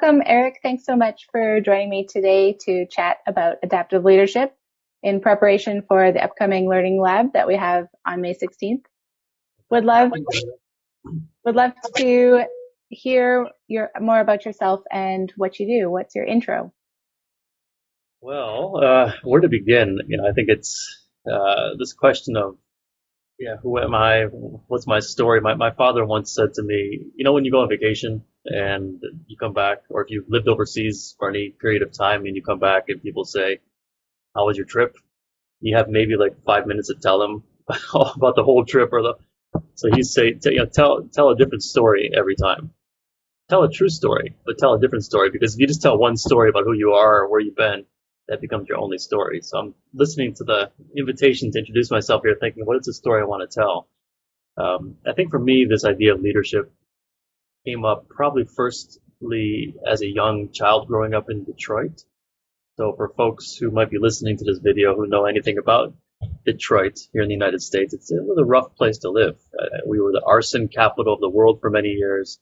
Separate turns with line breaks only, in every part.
welcome, Eric. Thanks so much for joining me today to chat about adaptive leadership in preparation for the upcoming Learning Lab that we have on May 16th. Would love to hear more about yourself and what you do. What's your intro?
Well, where to begin? I think it's this question of, who am I? What's my story? My father once said to me, when you go on vacation and you come back, or if you've lived overseas for any period of time and you come back and people say, how was your trip? You have maybe like 5 minutes to tell them about the whole trip, so he say, tell a different story every time. Tell a true story, but tell a different story, because if you just tell one story about who you are or where you've been, that becomes your only story. So I'm listening to the invitation to introduce myself here, thinking, what is the story I want to tell? I think for me, this idea of leadership came up probably firstly as a young child growing up in Detroit. So for folks who might be listening to this video who know anything about Detroit here in the United States, it was a rough place to live. We were the arson capital of the world for many years,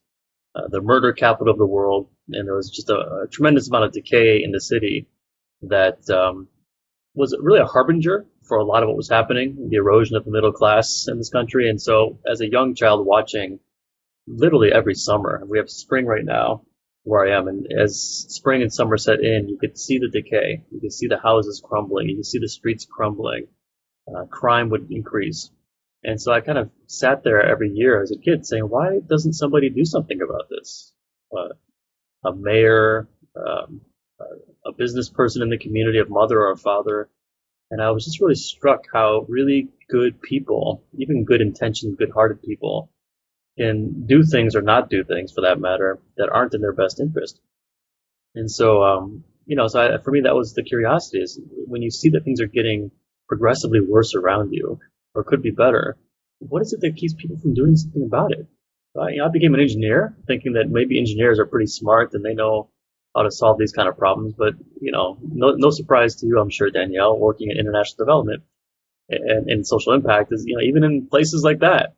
the murder capital of the world, and there was just a tremendous amount of decay in the city that was really a harbinger for a lot of what was happening, the erosion of the middle class in this country. And so as a young child watching literally every summer, we have spring right now where I am, and as spring and summer set in, you could see the decay. You could see the houses crumbling. You could see the streets crumbling. Crime would increase. And so I kind of sat there every year as a kid saying, why doesn't somebody do something about this? A mayor, a business person in the community, a mother or a father. And I was just really struck how really good people, even good intentioned, good-hearted people, can do things or not do things, for that matter, that aren't in their best interest. And so, for me, that was the curiosity, is when you see that things are getting progressively worse around you, or could be better, what is it that keeps people from doing something about it? I became an engineer, thinking that maybe engineers are pretty smart and they know how to solve these kind of problems. But, no surprise to you, I'm sure, Danielle, working in international development and social impact is, even in places like that,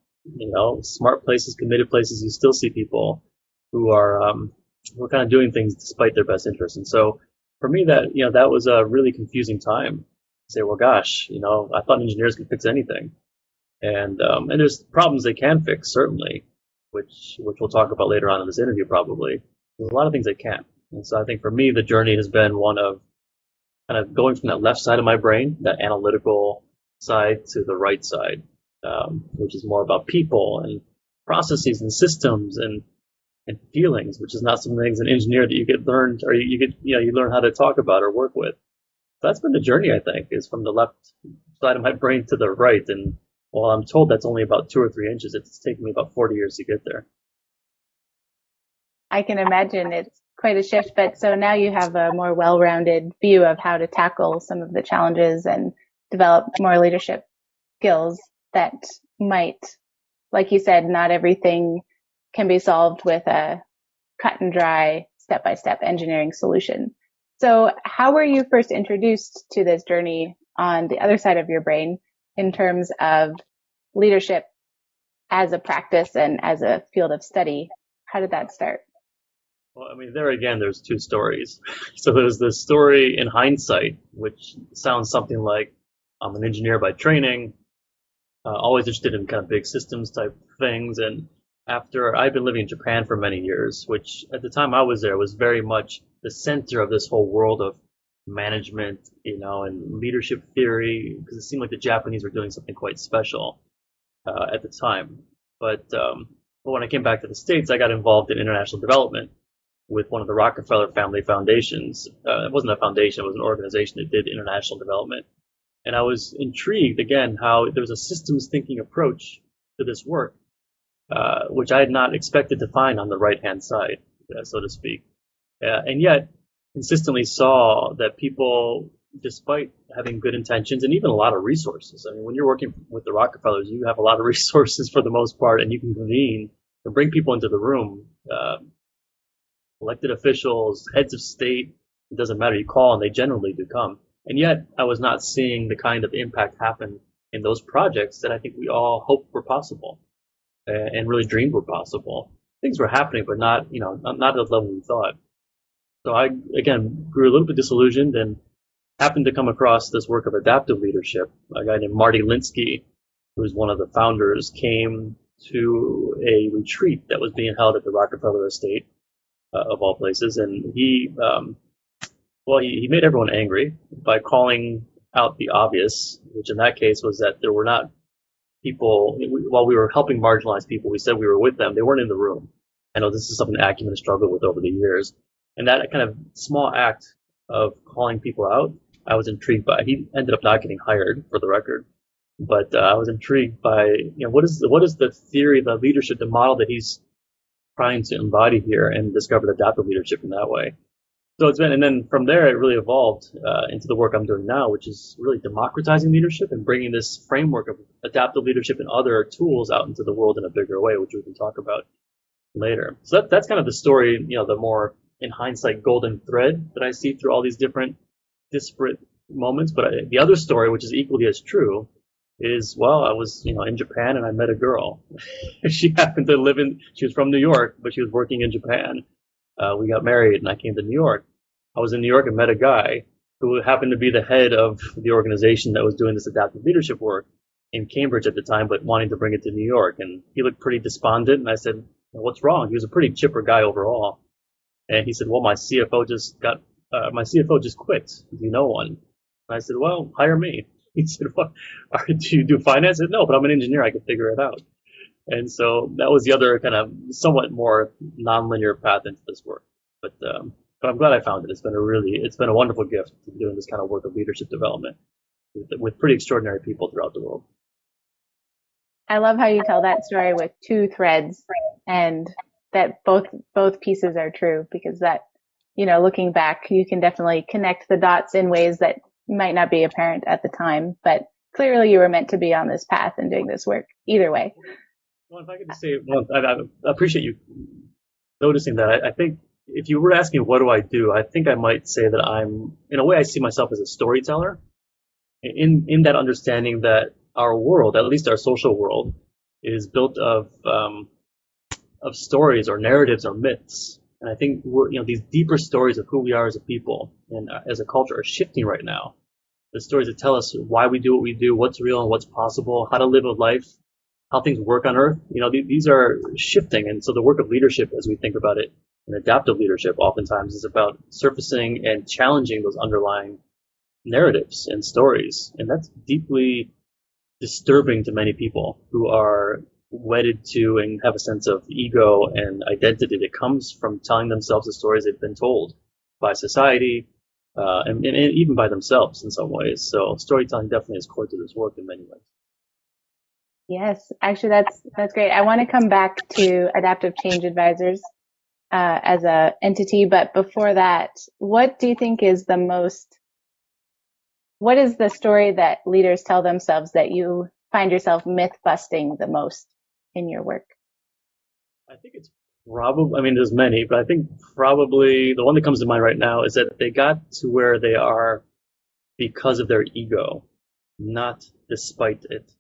smart places, committed places, you still see people who are kind of doing things despite their best interests. And so for me, that was a really confusing time. Say, well, gosh, I thought engineers could fix anything. And there's problems they can fix, certainly, which we'll talk about later on in this interview, probably. There's a lot of things they can't. And so I think for me, the journey has been one of kind of going from that left side of my brain, that analytical side, to the right side, which is more about people and processes and systems and feelings, which is not something as an engineer that you get learned, or you learn how to talk about or work with. So that's been the journey, I think, is from the left side of my brain to the right. And while I'm told that's only about 2 or 3 inches, it's taken me about 40 years to get there.
I can imagine it's quite a shift, but so now you have a more well-rounded view of how to tackle some of the challenges and develop more leadership skills that might, like you said, not everything can be solved with a cut and dry, step-by-step engineering solution. So how were you first introduced to this journey on the other side of your brain in terms of leadership as a practice and as a field of study? How did that start?
Well, there again, there's two stories. So there's the story in hindsight, which sounds something like, I'm an engineer by training, always interested in kind of big systems type things. And after I've been living in Japan for many years, which at the time I was there was very much the center of this whole world of management, and leadership theory, because it seemed like the Japanese were doing something quite special at the time. But when I came back to the States, I got involved in international development with one of the Rockefeller family foundations. It wasn't a foundation, it was an organization that did international development. And I was intrigued, again, how there was a systems thinking approach to this work, which I had not expected to find on the right-hand side, so to speak. And yet, consistently saw that people, despite having good intentions and even a lot of resources, when you're working with the Rockefellers, you have a lot of resources for the most part, and you can convene and bring people into the room, elected officials, heads of state, it doesn't matter, you call and they generally do come. And yet, I was not seeing the kind of impact happen in those projects that I think we all hoped were possible and really dreamed were possible. Things were happening, but not at the level we thought. So I, again, grew a little bit disillusioned and happened to come across this work of adaptive leadership. A guy named Marty Linsky, who's one of the founders, came to a retreat that was being held at the Rockefeller Estate, of all places, and he made everyone angry by calling out the obvious, which in that case was that there were not people, while we were helping marginalized people, we said we were with them. They weren't in the room. I know this is something Acumen has struggled with over the years. And that kind of small act of calling people out, I was intrigued by. He ended up not getting hired, for the record. But I was intrigued by, what is the theory, the leadership, the model that he's trying to embody here, and discovered adaptive leadership in that way. So it's been, and then from there, it really evolved into the work I'm doing now, which is really democratizing leadership and bringing this framework of adaptive leadership and other tools out into the world in a bigger way, which we can talk about later. So that's kind of the story, the more, in hindsight, golden thread that I see through all these different disparate moments. But the other story, which is equally as true, is, well, I was, in Japan and I met a girl. She happened to she was from New York, but she was working in Japan. We got married and I came to New York. I was in New York and met a guy who happened to be the head of the organization that was doing this adaptive leadership work in Cambridge at the time, but wanting to bring it to New York. And he looked pretty despondent. And I said, well, what's wrong? He was a pretty chipper guy overall. And he said, well, my CFO just quit. Do you know one? And I said, well, hire me. He said, well, do you do finance? I said, no, but I'm an engineer. I can figure it out. And so that was the other kind of somewhat more nonlinear path into this work. But I'm glad I found it. It's been a wonderful gift doing this kind of work of leadership development with pretty extraordinary people throughout the world.
I love how you tell that story with two threads, and that both pieces are true, because that, looking back, you can definitely connect the dots in ways that might not be apparent at the time, but clearly you were meant to be on this path and doing this work either way.
Well, if I could just say, well, I appreciate you noticing that. I think if you were asking what do, I think I might say that in a way, I see myself as a storyteller in that understanding that our world, at least our social world, is built of stories or narratives or myths. And I think these deeper stories of who we are as a people and as a culture are shifting right now. The stories that tell us why we do what we do, what's real and what's possible, how to live a life, how things work on Earth. These are shifting. And so the work of leadership, as we think about it, and adaptive leadership oftentimes is about surfacing and challenging those underlying narratives and stories. And that's deeply disturbing to many people who are wedded to and have a sense of ego and identity that comes from telling themselves the stories they've been told by society, and even by themselves in some ways. So storytelling definitely is core to this work in many ways.
Yes, actually, that's great. I want to come back to adaptive change advisors as a entity, but before that, what do you think is what is the story that leaders tell themselves that you find yourself myth busting the most in your work?
I think it's probably, there's many, but I think probably the one that comes to mind right now is that they got to where they are because of their ego, not despite it.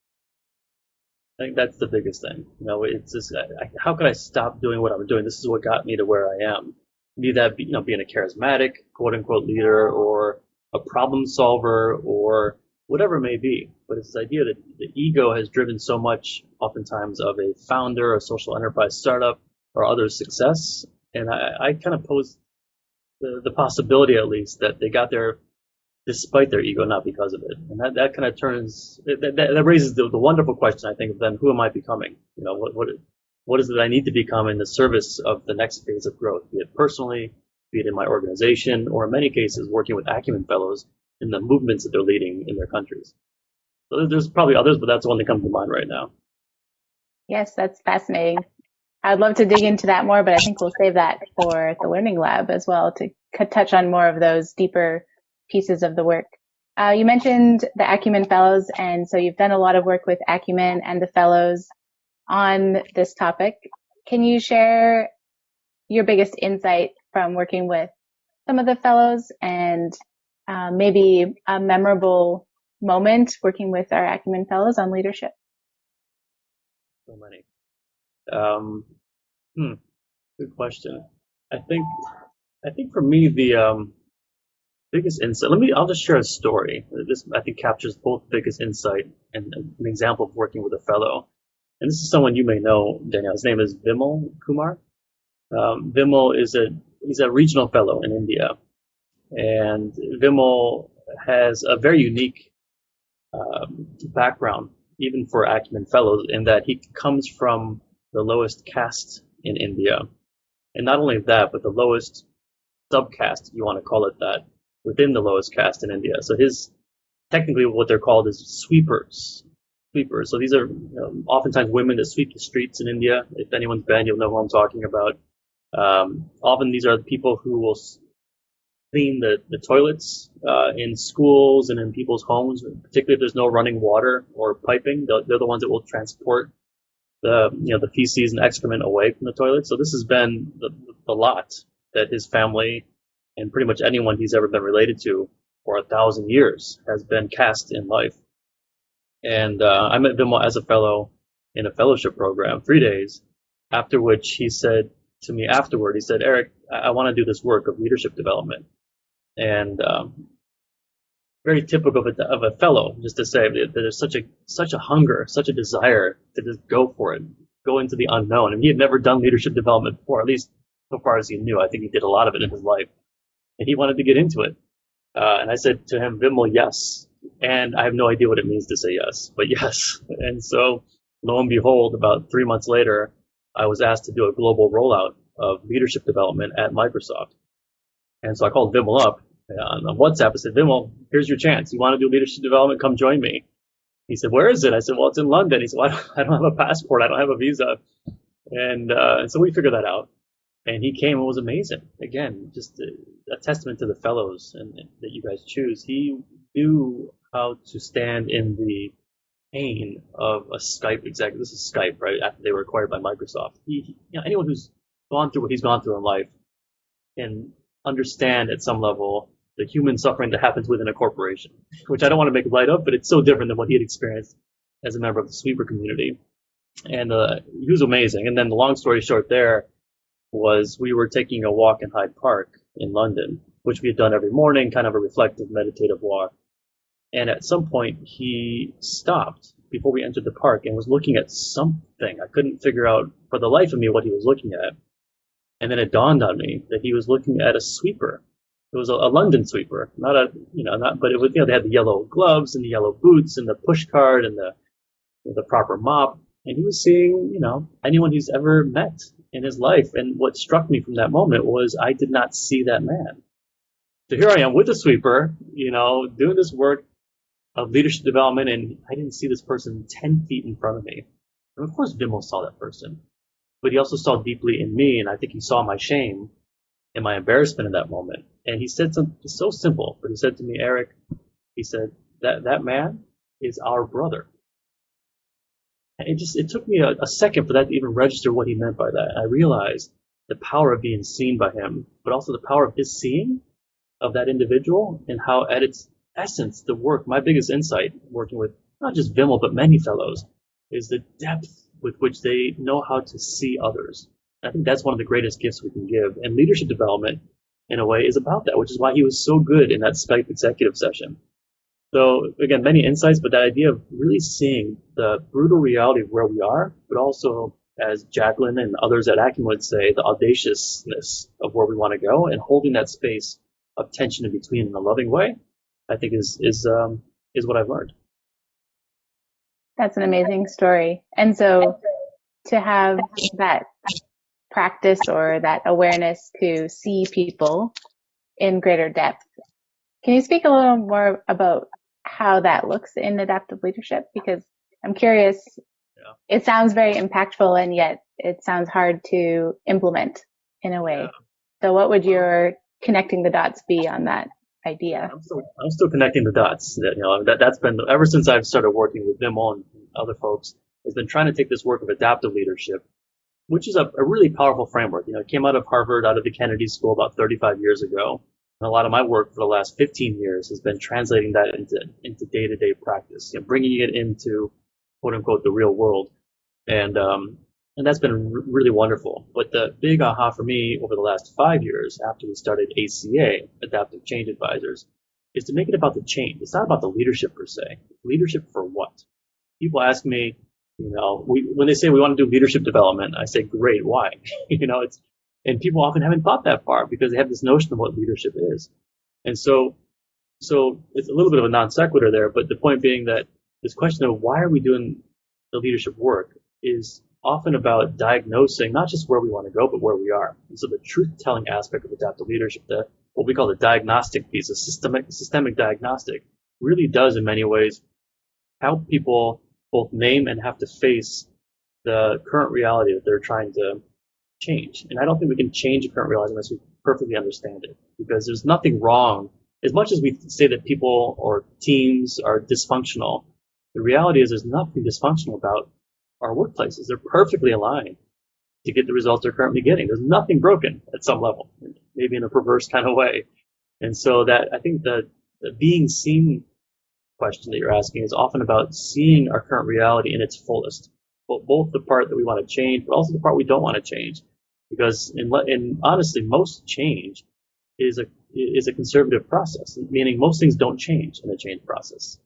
I think that's the biggest thing. It's just, how can I stop doing what I'm doing? This is what got me to where I am. Be that, being a charismatic, quote unquote, leader, or a problem solver, or whatever it may be. But it's this idea that the ego has driven so much, oftentimes, of a founder, a social enterprise startup, or other success. And I kind of pose the possibility, at least, that they got there despite their ego, not because of it. And that kind of that raises the wonderful question, I think, of then, who am I becoming? What is it I need to become in the service of the next phase of growth, be it personally, be it in my organization, or in many cases, working with Acumen Fellows in the movements that they're leading in their countries. So there's probably others, but that's the one that comes to mind right now.
Yes, that's fascinating. I'd love to dig into that more, but I think we'll save that for the Learning Lab as well, to touch on more of those deeper pieces of the work. You mentioned the Acumen Fellows, and so you've done a lot of work with Acumen and the Fellows on this topic. Can you share your biggest insight from working with some of the Fellows, and maybe a memorable moment working with our Acumen Fellows on leadership?
So many. Good question. I think I think for me, the biggest insight. I'll just share a story. This I think captures both biggest insight and an example of working with a fellow. And this is someone you may know, Danielle. His name is Vimal Kumar. Vimal he's a regional fellow in India, and Vimal has a very unique background, even for Acumen Fellows, in that he comes from the lowest caste in India, and not only that, but the lowest subcaste, you want to call it that, within the lowest caste in India. So his technically what they're called is sweepers. Sweepers. So these are oftentimes women that sweep the streets in India. If anyone's been, you'll know who I'm talking about. Often these are the people who will clean the toilets in schools and in people's homes, particularly if there's no running water or piping. They're the ones that will transport the feces and excrement away from the toilet. So this has been the lot that his family and pretty much anyone he's ever been related to for 1,000 years has been cast in life. And I met Vimal as a fellow in a fellowship program, 3 days, after which he said to me afterward, he said, Eric, I want to do this work of leadership development. And very typical of a fellow, just to say that there's such a hunger, such a desire to just go for it, go into the unknown. And he had never done leadership development before, at least so far as he knew. I think he did a lot of it in his life, and he wanted to get into it. And I said to him, Vimal, yes. And I have no idea what it means to say yes, but yes. And so, lo and behold, about 3 months later, I was asked to do a global rollout of leadership development at Microsoft. And so I called Vimal up on WhatsApp. I said, Vimal, here's your chance. You want to do leadership development? Come join me. He said, where is it? I said, well, it's in London. He said, well, I don't have a passport. I don't have a visa. And so we figured that out. And he came and was amazing. Again, just a testament to the fellows and that you guys choose. He knew how to stand in the pain of a Skype executive. This is Skype, right? After they were acquired by Microsoft. Anyone who's gone through what he's gone through in life can understand at some level the human suffering that happens within a corporation, which I don't want to make light of, but it's so different than what he had experienced as a member of the sweeper community. And he was amazing. And then the long story short there was we were taking a walk in Hyde Park in London, which we had done every morning, kind of a reflective, meditative walk. And at some point, he stopped before we entered the park and was looking at something. I couldn't figure out for the life of me what he was looking at. And then it dawned on me that he was looking at a sweeper. It was a London sweeper, but it was, they had the yellow gloves and the yellow boots and the push cart and the proper mop. And he was seeing, anyone he's ever met in his life. And what struck me from that moment was I did not see that man. So here I am with a sweeper, doing this work of leadership development, and I didn't see this person 10 feet in front of me. And of course, Vimal saw that person, but he also saw deeply in me, and I think he saw my shame and my embarrassment in that moment. And he said something so simple, but he said to me, Eric, he said, that man is our brother. And it took me a second for that to even register what he meant by that. And I realized the power of being seen by him, but also the power of his seeing of that individual, and how at its essence, the work, my biggest insight working with not just Vimal, but many fellows, is the depth with which they know how to see others. I think that's one of the greatest gifts we can give. And leadership development, in a way, is about that, which is why he was so good in that Skype executive session. So again, many insights, but that idea of really seeing the brutal reality of where we are, but also, as Jacqueline and others at Acumen would say, the audaciousness of where we want to go, and holding that space of tension in between in a loving way, I think is what I've learned.
That's an amazing story. And so to have that practice or that awareness to see people in greater depth, can you speak a little more about how that looks in adaptive leadership? Because I'm curious, It sounds very impactful, and yet it sounds hard to implement in a way. So what would your connecting the dots be on that idea?
I'm still connecting the dots. That's been ever since I've started working with Vimal and other folks, has been trying to take this work of adaptive leadership, which is a really powerful framework. It came out of Harvard, out of the Kennedy School about 35 years ago. And a lot of my work for the last 15 years has been translating that into day-to-day practice, bringing it into quote unquote the real world. And And that's been really wonderful. But the big aha for me over the last 5 years, after we started ACA, Adaptive Change Advisors, is to make it about the change. It's not about the leadership per se. Leadership for what? People ask me, when they say we want to do leadership development, I say, great, why? And people often haven't thought that far because they have this notion of what leadership is. And so it's a little bit of a non sequitur there, but the point being that this question of why are we doing the leadership work is often about diagnosing not just where we want to go, but where we are. And so the truth-telling aspect of adaptive leadership, what we call the diagnostic piece, a systemic diagnostic, really does in many ways help people both name and have to face the current reality that they're trying to change. And I don't think we can change the current reality unless we perfectly understand it, because there's nothing wrong. As much as we say that people or teams are dysfunctional, the reality is there's nothing dysfunctional about our workplaces. They're perfectly aligned to get the results they're currently getting. There's nothing broken at some level, maybe in a perverse kind of way. And so that I think the being seen question that you're asking is often about seeing our current reality in its fullest, both the part that we want to change, but also the part we don't want to change. Because in honestly, most change is a conservative process, meaning most things don't change in a change process.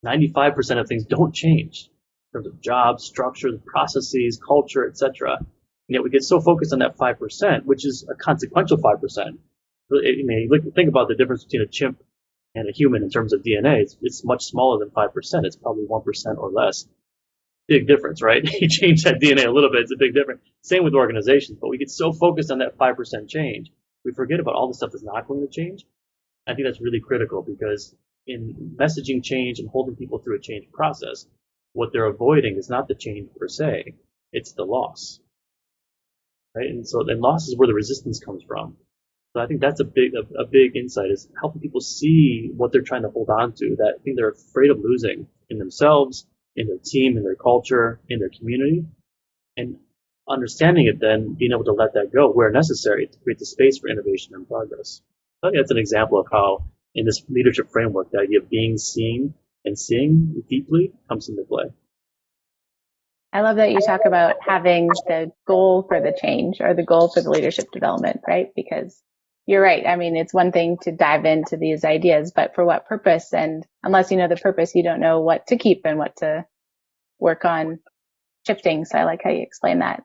95% of things don't change in terms of jobs, structure, processes, culture, etc. And yet we get so focused on that 5%, which is a consequential 5%. Think about the difference between a chimp and a human in terms of DNA. It's much smaller than 5%. It's probably 1% or less. Big difference, right? You change that DNA a little bit, it's a big difference. Same with organizations, but we get so focused on that 5% change, we forget about all the stuff that's not going to change. I think that's really critical, because in messaging change and holding people through a change process, what they're avoiding is not the change per se, it's the loss, right? And so then loss is where the resistance comes from. So I think that's a big insight, is helping people see what they're trying to hold on to, that thing they're afraid of losing in themselves, in their team, in their culture, in their community, and understanding it, then being able to let that go where necessary to create the space for innovation and progress. I think that's an example of how, in this leadership framework, the idea of being seen and seeing deeply comes into play.
I love that you talk about having the goal for the change or the goal for the leadership development, right? Because you're right. I mean, it's one thing to dive into these ideas, but for what purpose? And unless you know the purpose, you don't know what to keep and what to work on shifting. So I like how you explain that.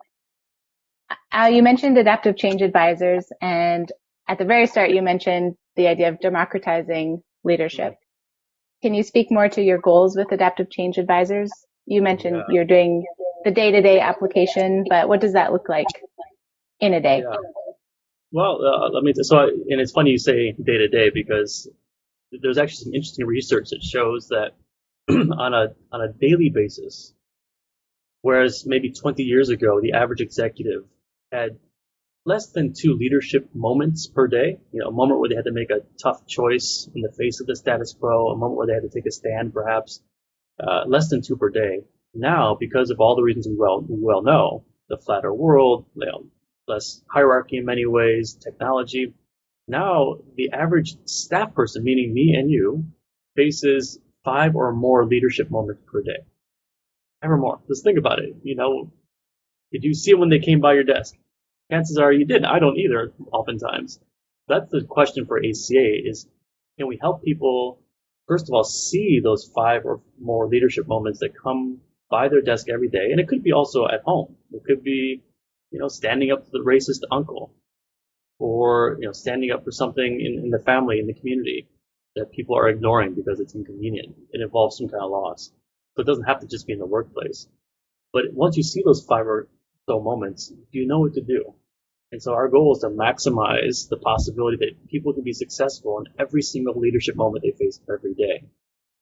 You mentioned adaptive change advisors, and at the very start, you mentioned the idea of democratizing leadership. Can you speak more to your goals with adaptive change advisors? You mentioned you're doing the day-to-day application, but what does that look like in a day?
Yeah. Well, and it's funny you say day-to-day, because there's actually some interesting research that shows that on a daily basis, whereas maybe 20 years ago, the average executive had less than 2 leadership moments per day. A moment where they had to make a tough choice in the face of the status quo, a moment where they had to take a stand, perhaps, less than 2 per day. Now, because of all the reasons we well know, the flatter world, less hierarchy in many ways, technology, now the average staff person, meaning me and you, faces 5 or more leadership moments per day. 5 or more. Just think about it. Did you see them when they came by your desk? Chances are you didn't. I don't either, oftentimes. That's the question for ACA, is can we help people, first of all, see those 5 or more leadership moments that come by their desk every day? And it could be also at home. It could be, standing up to the racist uncle, or, standing up for something in the family, in the community, that people are ignoring because it's inconvenient. It involves some kind of loss. So it doesn't have to just be in the workplace. But once you see those 5 or so moments, do you know what to do? And so our goal is to maximize the possibility that people can be successful in every single leadership moment they face every day.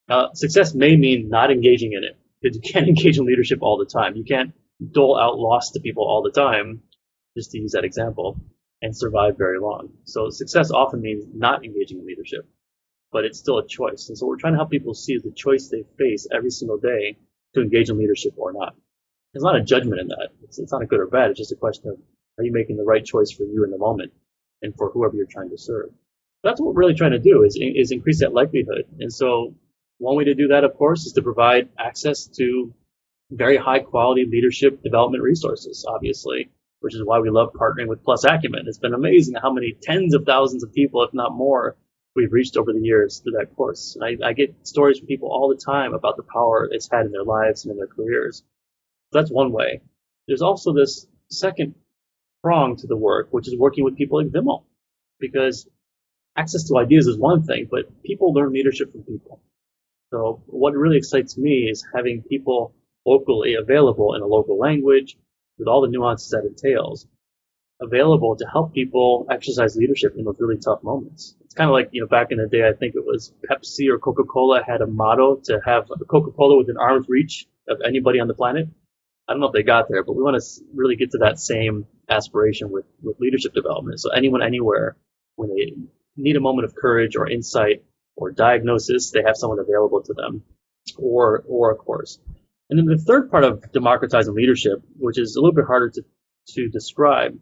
Now, success may mean not engaging in it, because you can't engage in leadership all the time. You can't dole out loss to people all the time, just to use that example, and survive very long. So success often means not engaging in leadership, but it's still a choice. And so what we're trying to help people see is the choice they face every single day to engage in leadership or not. There's not a judgment in that. It's not a good or bad. It's just a question of, are you making the right choice for you in the moment and for whoever you're trying to serve? That's what we're really trying to do, is increase that likelihood. And so one way to do that, of course, is to provide access to very high quality leadership development resources, obviously, which is why we love partnering with Plus Acumen. It's been amazing how many tens of thousands of people, if not more, we've reached over the years through that course. And I get stories from people all the time about the power it's had in their lives and in their careers. So that's one way. There's also this second prong to the work, which is working with people like Vimal, because access to ideas is one thing, but people learn leadership from people. So what really excites me is having people locally available in a local language with all the nuances that entails, available to help people exercise leadership in those really tough moments. It's kind of like, back in the day, I think it was Pepsi or Coca-Cola had a motto to have Coca-Cola within arm's reach of anybody on the planet. I don't know if they got there, but we want to really get to that same aspiration with leadership development. So anyone, anywhere, when they need a moment of courage or insight or diagnosis, they have someone available to them, or a course. And then the third part of democratizing leadership, which is a little bit harder to describe,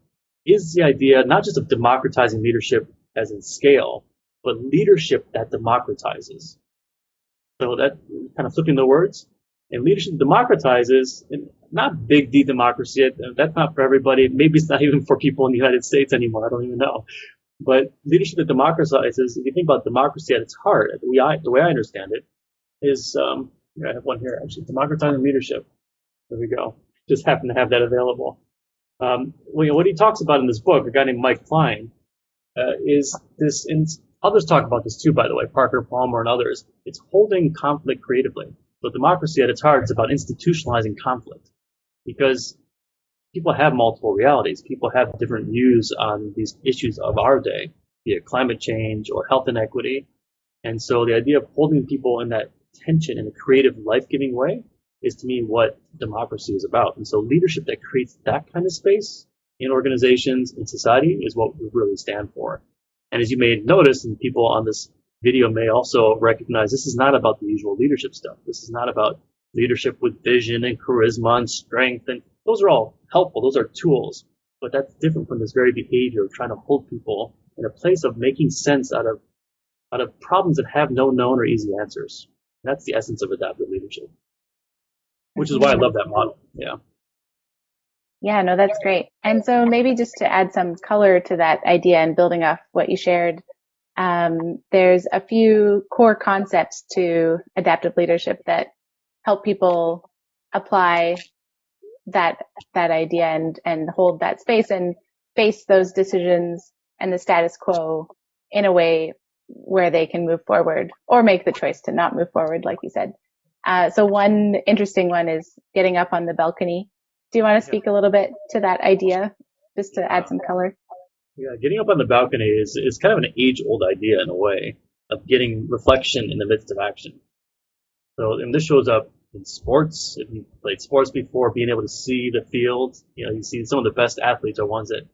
is the idea not just of democratizing leadership as in scale, but leadership that democratizes. So that kind of flipping the words. And leadership democratizes, not big D democracy. That's not for everybody. Maybe it's not even for people in the United States anymore. I don't even know. But leadership that democratizes, if you think about democracy at its heart, the way I understand it, is, I have one here actually, democratizing leadership. There we go. Just happen to have that available. What he talks about in this book, a guy named Mike Klein, is this, and others talk about this too, by the way, Parker Palmer and others. It's holding conflict creatively. So democracy at its heart is about institutionalizing conflict, because people have multiple realities. People have different views on these issues of our day, be it climate change or health inequity. And so the idea of holding people in that tension in a creative, life-giving way is, to me, what democracy is about. And so leadership that creates that kind of space in organizations, in society, is what we really stand for. And as you may notice, and people on this video may also recognize, this is not about the usual leadership stuff. This is not about leadership with vision and charisma and strength. And those are all helpful. Those are tools. But that's different from this very behavior of trying to hold people in a place of making sense out of problems that have no known or easy answers. That's the essence of adaptive leadership, which is why I love that model. Yeah.
Yeah, no, that's great. And so maybe just to add some color to that idea and building off what you shared, there's a few core concepts to adaptive leadership that help people apply that idea and hold that space and face those decisions and the status quo in a way where they can move forward or make the choice to not move forward, like you said. So one interesting one is getting up on the balcony. Do you want to speak a little bit to that idea, just to add some color?
Yeah, getting up on the balcony is kind of an age-old idea in a way of getting reflection in the midst of action. So, and this shows up in sports. If you played sports before, being able to see the field, you see some of the best athletes are ones that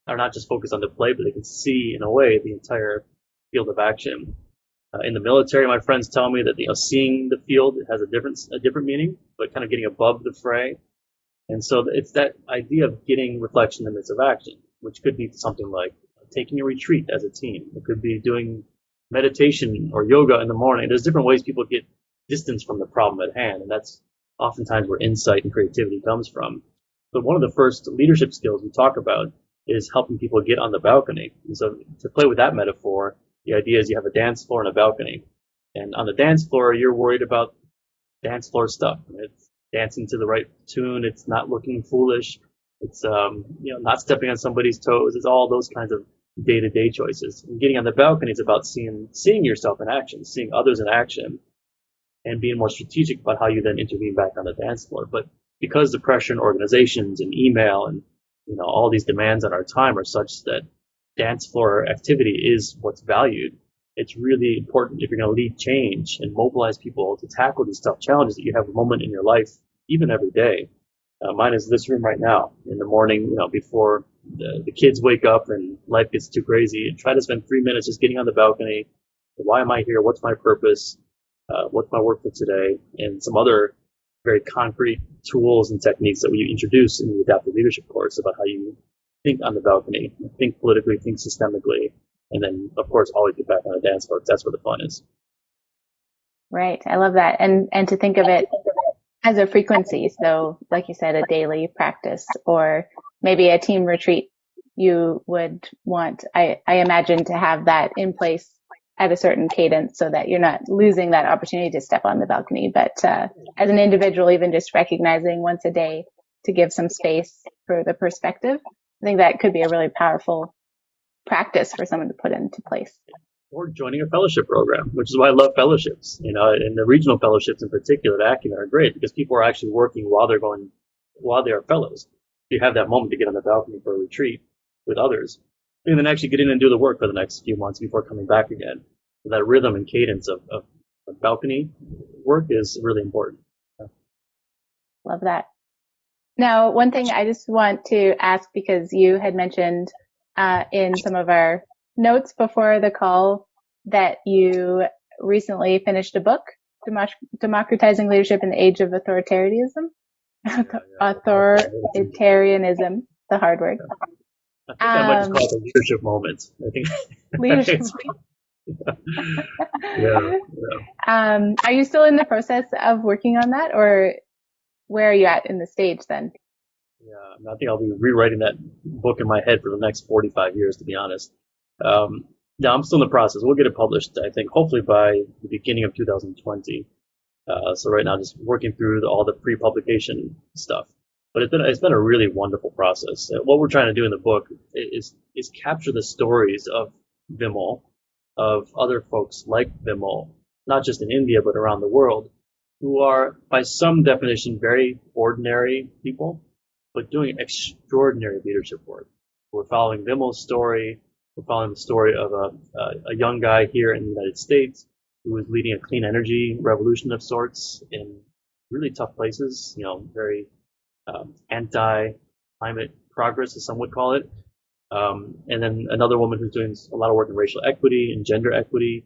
are not just focused on the play, but they can see, in a way, the entire field of action. In the military, my friends tell me that seeing the field has a different meaning, but kind of getting above the fray. And so it's that idea of getting reflection in the midst of action, which could be something like taking a retreat as a team. It could be doing meditation or yoga in the morning. There's different ways people get distance from the problem at hand, and that's oftentimes where insight and creativity comes from. But one of the first leadership skills we talk about is helping people get on the balcony. And so to play with that metaphor, the idea is you have a dance floor and a balcony. And on the dance floor, you're worried about dance floor stuff. It's dancing to the right tune. It's not looking foolish. It's, not stepping on somebody's toes. It's all those kinds of day-to-day choices. And getting on the balcony is about seeing yourself in action, seeing others in action, and being more strategic about how you then intervene back on the dance floor. But because the pressure in organizations and email and, all these demands on our time are such that dance floor activity is what's valued, it's really important, if you're going to lead change and mobilize people to tackle these tough challenges, that you have a moment in your life, even every day. Mine is this room right now in the morning, before the kids wake up and life gets too crazy, and try to spend 3 minutes just getting on the balcony. Why am I here? What's my purpose? What's my work for today? And some other very concrete tools and techniques that we introduce in the adaptive leadership course about how you think on the balcony, think politically, think systemically, and then, of course, always get back on the dance floor, because that's where the fun is.
Right. I love that. And to think of it as a frequency. So like you said, a daily practice or maybe a team retreat, you would want, I imagine, to have that in place at a certain cadence so that you're not losing that opportunity to step on the balcony. But as an individual, even just recognizing once a day to give some space for the perspective, I think that could be a really powerful practice for someone to put into place.
Or joining a fellowship program, which is why I love fellowships. And the regional fellowships in particular at Acumen are great because people are actually working while they are fellows. You have that moment to get on the balcony for a retreat with others, and then actually get in and do the work for the next few months before coming back again. So that rhythm and cadence of balcony work is really important.
Love that. Now, one thing I just want to ask, because you had mentioned in some of our notes before the call that you recently finished a book, Democratizing Leadership in the Age of Authoritarianism. Authoritarianism, the hard word.
I think I might just call it a leadership moment. I think
leadership.
Yeah.
Are you still in the process of working on that, or where are you at in the stage then?
Yeah, I think I'll be rewriting that book in my head for the next 45 years, to be honest. Yeah, I'm still in the process. We'll get it published, I think, hopefully by the beginning of 2020. So right now, just working through all the pre-publication stuff. But it's been a really wonderful process. What we're trying to do in the book is capture the stories of Vimal, of other folks like Vimal, not just in India but around the world, who are by some definition very ordinary people, but doing extraordinary leadership work. We're following Vimal's story. We're following the story of a young guy here in the United States who is leading a clean energy revolution of sorts in really tough places, very anti-climate progress, as some would call it. And then another woman who's doing a lot of work in racial equity and gender equity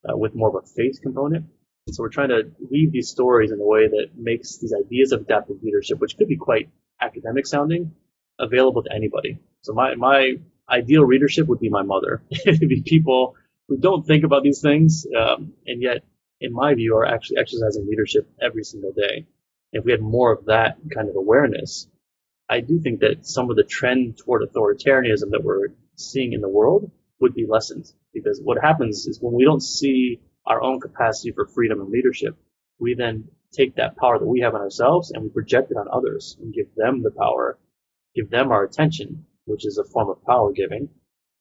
with more of a faith component. And so we're trying to weave these stories in a way that makes these ideas of adaptive leadership, which could be quite academic sounding, available to anybody. So my ideal readership would be my mother. It'd be people who don't think about these things, and yet, in my view, are actually exercising leadership every single day. If we had more of that kind of awareness, I do think that some of the trend toward authoritarianism that we're seeing in the world would be lessened. Because what happens is when we don't see our own capacity for freedom and leadership, we then take that power that we have in ourselves and we project it on others and give them the power, give them our attention, which is a form of power giving.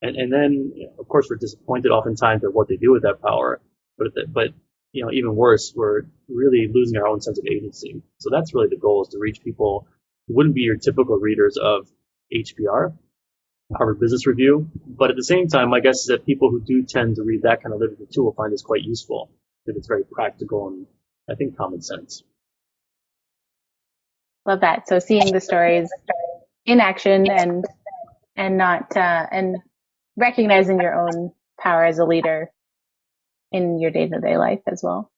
And then, of course, we're disappointed oftentimes at what they do with that power. But even worse, we're really losing our own sense of agency. So that's really the goal, is to reach people who wouldn't be your typical readers of HBR, Harvard Business Review. But at the same time, my guess is that people who do tend to read that kind of literature too will find this quite useful, because it's very practical and I think common sense.
Love that. So seeing the stories in action and not and recognizing your own power as a leader in your day-to-day life as well.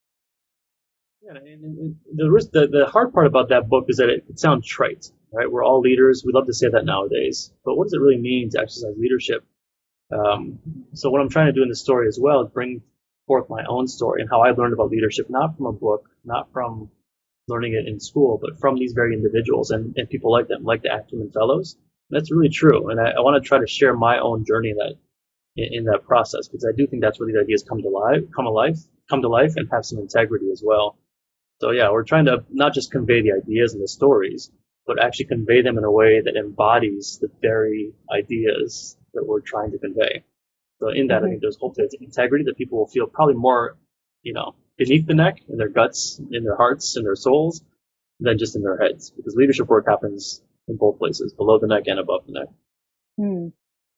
Yeah, and the hard part about that book is that it sounds trite, right? We're all leaders. We love to say that nowadays, but what does it really mean to exercise leadership? So what I'm trying to do in the story as well is bring forth my own story and how I learned about leadership, not from a book, not from learning it in school, but from these very individuals and people like them, like the Acumen Fellows. And that's really true. And I want to try to share my own journey in that process, because I do think that's where these ideas come to life and have some integrity as well. So yeah, we're trying to not just convey the ideas and the stories, but actually convey them in a way that embodies the very ideas that we're trying to convey. So in that, I think there's hopefully integrity that people will feel probably more, beneath the neck, in their guts, in their hearts, in their souls, than just in their heads. Because leadership work happens in both places, below the neck and above the neck.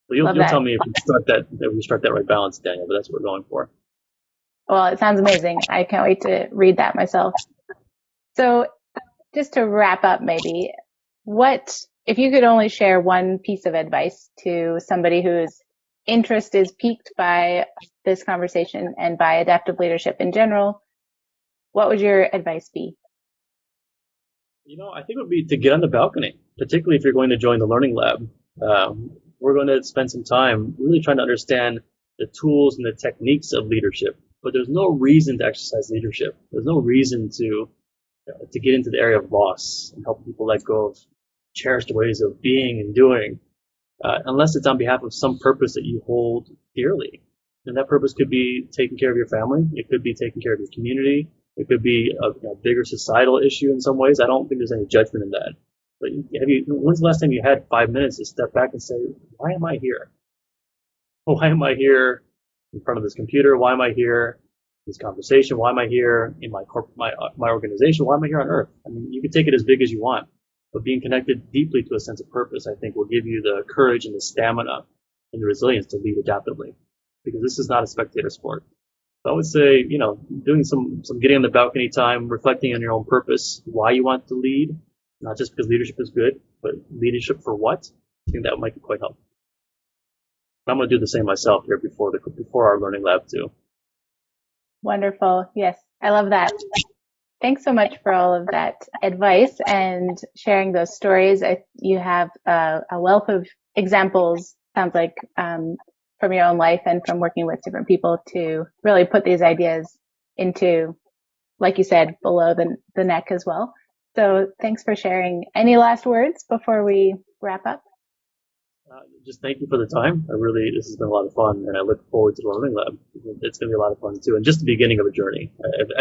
So you'll tell me if we struck that right balance, Daniel, but that's what we're going for.
Well, it sounds amazing. I can't wait to read that myself. So just to wrap up, maybe, if you could only share one piece of advice to somebody whose interest is piqued by this conversation and by adaptive leadership in general, what would your advice be?
I think it would be to get on the balcony, particularly if you're going to join the Learning Lab. We're going to spend some time really trying to understand the tools and the techniques of leadership. But there's no reason to exercise leadership. There's no reason to to get into the area of loss and help people let go of cherished ways of being and doing, unless it's on behalf of some purpose that you hold dearly. And that purpose could be taking care of your family. It could be taking care of your community. It could be a bigger societal issue in some ways. I don't think there's any judgment in that. But when's the last time you had 5 minutes to step back and say, why am I here? Why am I here in front of this computer? Why am I here in this conversation? Why am I here in my organization? Why am I here on Earth? I mean, you can take it as big as you want, but being connected deeply to a sense of purpose, I think, will give you the courage and the stamina and the resilience to lead adaptively, because this is not a spectator sport. So I would say, doing some getting on the balcony time, reflecting on your own purpose, why you want to lead, not just because leadership is good, but leadership for what? I think that might be quite helpful. I'm going to do the same myself here before our learning lab too.
Wonderful. Yes, I love that. Thanks so much for all of that advice and sharing those stories. You have a wealth of examples, sounds like, from your own life and from working with different people to really put these ideas into, like you said, below the neck as well. So thanks for sharing. Any last words before we wrap up?
Just thank you for the time. This has been a lot of fun, and I look forward to the learning lab. It's going to be a lot of fun too, and just the beginning of a journey.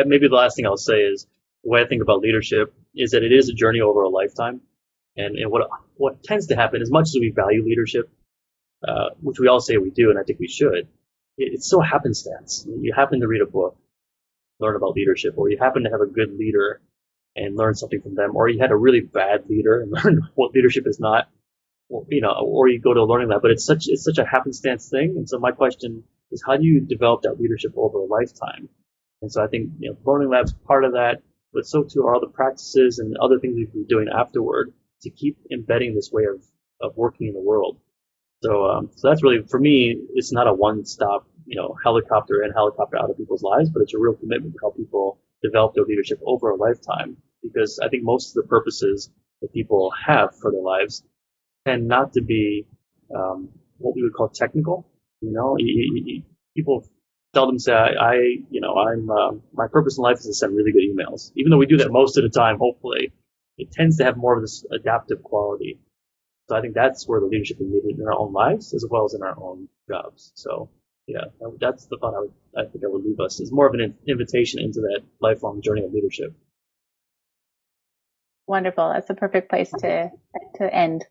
Maybe the last thing I'll say is the way I think about leadership is that it is a journey over a lifetime, and what tends to happen, as much as we value leadership, which we all say we do, and I think we should, it's so happenstance. You happen to read a book, learn about leadership, or you happen to have a good leader and learn something from them, or you had a really bad leader and learn what leadership is not. Or you go to a learning lab, but it's such a happenstance thing. And so my question is, how do you develop that leadership over a lifetime? And so I think, learning lab's part of that, but so too are all the practices and other things we can be doing afterward to keep embedding this way of working in the world. So that's really, for me, it's not a one-stop, helicopter in, helicopter out of people's lives, but it's a real commitment to help people develop their leadership over a lifetime. Because I think most of the purposes that people have for their lives tend not to be what we would call technical. People seldom say, my purpose in life is to send really good emails. Even though we do that most of the time, hopefully, it tends to have more of this adaptive quality. So I think that's where the leadership is needed in our own lives as well as in our own jobs. So yeah, that's the thought I think I would leave us, is more of an invitation into that lifelong journey of leadership.
Wonderful. That's a perfect place to end.